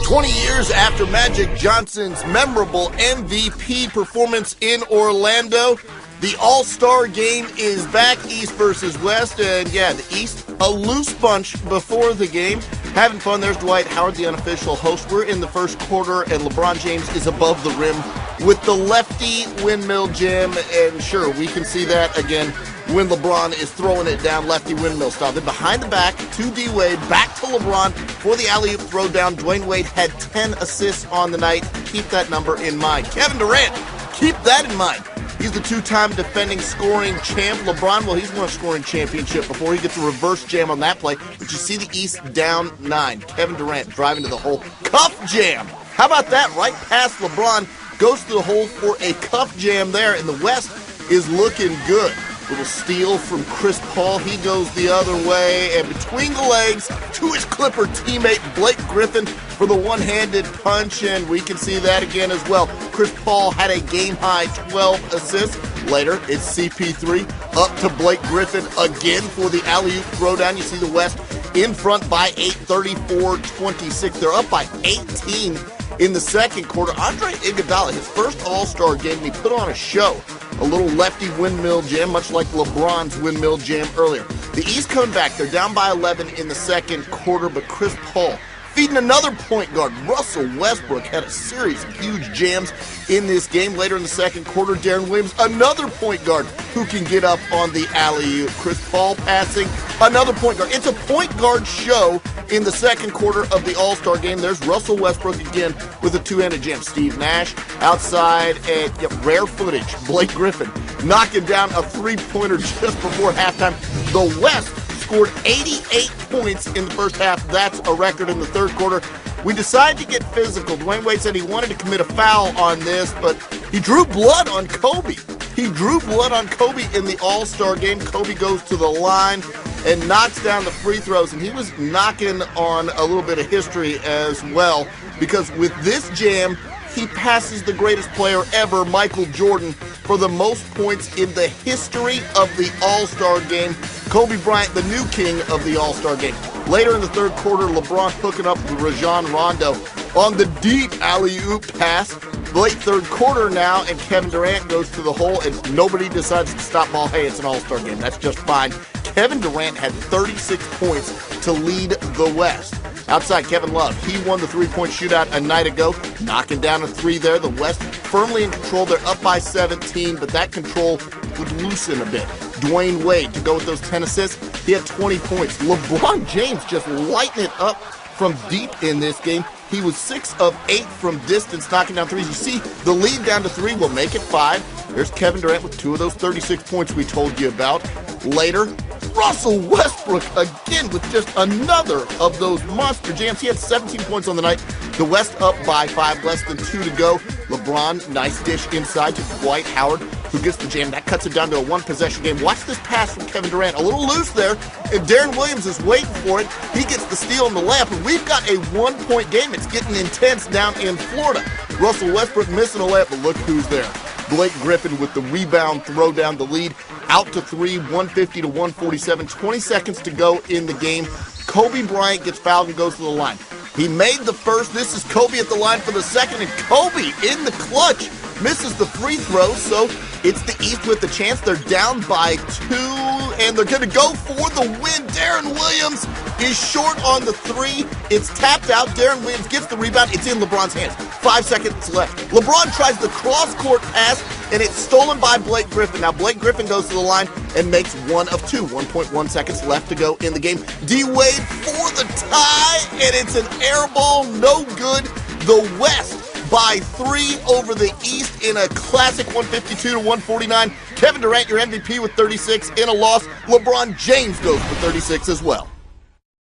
20 years after Magic Johnson's memorable MVP performance in Orlando, the All-Star game is back, East versus West, and yeah, the East, a loose bunch before the game. Having fun. There's Dwight Howard, the unofficial host. We're in the first quarter, and LeBron James is above the rim with the lefty windmill jam, and sure, we can see that again when LeBron is throwing it down lefty windmill style. Then behind the back to D-Wade, back to LeBron for the alley-oop throw down. Dwayne Wade had 10 assists on the night. Keep that number in mind. Kevin Durant, keep that in mind. He's the two-time defending scoring champ. LeBron, well, he's won a scoring championship before. He gets a reverse jam on that play. But you see the East down 9. Kevin Durant driving to the hole. Cuff jam. How about that? Right past LeBron. Goes to the hole for a cuff jam there. And the West is looking good. Little steal from Chris Paul. He goes the other way. And between the legs to his Clipper teammate Blake Griffin for the one-handed punch. And we can see that again as well. Chris Paul had a game-high 12 assists. Later, it's CP3 up to Blake Griffin again for the alley-oop throwdown. You see the West in front by 8, 34-26. They're up by 18 in the second quarter. Andre Iguodala, his first All-Star game, and he put on a show. A little lefty windmill jam, much like LeBron's windmill jam earlier. The East coming back. They're down by 11 in the second quarter, but Chris Paul feeding another point guard. Russell Westbrook had a series of huge jams in this game. Later in the second quarter, Deron Williams, another point guard who can get up on the alley-oop. Chris Paul passing, another point guard. It's a point guard show in the second quarter of the All-Star game. There's Russell Westbrook again with a two-handed jam. Steve Nash outside, and rare footage. Blake Griffin knocking down a three-pointer just before halftime. The West scored 88 points in the first half. That's a record in the third quarter. We decided to get physical. Dwayne Wade said he wanted to commit a foul on this, but he drew blood on Kobe. He drew blood on Kobe in the All-Star game. Kobe goes to the line and knocks down the free throws, and he was knocking on a little bit of history as well, because with this jam, he passes the greatest player ever, Michael Jordan, for the most points in the history of the All-Star game. Kobe Bryant, the new king of the All-Star game. Later in the third quarter, LeBron hooking up with Rajon Rondo on the deep alley-oop pass. Late third quarter now, and Kevin Durant goes to the hole, and nobody decides to stop ball. Hey, it's an All-Star game. That's just fine. Kevin Durant had 36 points to lead the West. Outside, Kevin Love, he won the three-point shootout a night ago, knocking down a three there. The West firmly in control. They're up by 17, but that control would loosen a bit. Dwayne Wade to go with those 10 assists. He had 20 points. LeBron James just lighting it up from deep in this game. He was 6 of 8 from distance, knocking down threes. You see the lead down to 3 will make it 5. There's Kevin Durant with 2 of those 36 points we told you about. Later, Russell Westbrook again with just another of those monster jams. He had 17 points on the night. The West up by 5, less than 2 to go. LeBron, nice dish inside to Dwight Howard, who gets the jam. That cuts it down to a one-possession game. Watch this pass from Kevin Durant. A little loose there, and Deron Williams is waiting for it. He gets the steal and the layup, and we've got a one-point game. It's getting intense down in Florida. Russell Westbrook missing a layup, but look who's there. Blake Griffin with the rebound throw down the lead. Out to 3, 150 to 147. 20 seconds to go in the game. Kobe Bryant gets fouled and goes to the line. He made the first. This is Kobe at the line for the second, and Kobe in the clutch misses the free throw, so it's the East with the chance. They're down by 2, and they're going to go for the win. Deron Williams is short on the 3. It's tapped out. Deron Williams gets the rebound. It's in LeBron's hands. 5 seconds left. LeBron tries the cross-court pass, and it's stolen by Blake Griffin. Now, Blake Griffin goes to the line and makes 1 of 2. 1.1 seconds left to go in the game. D-Wade for the tie, and it's an air ball. No good. The West by 3 over the East in a classic 152 to 149. Kevin Durant, your MVP with 36 in a loss. LeBron James goes for 36 as well.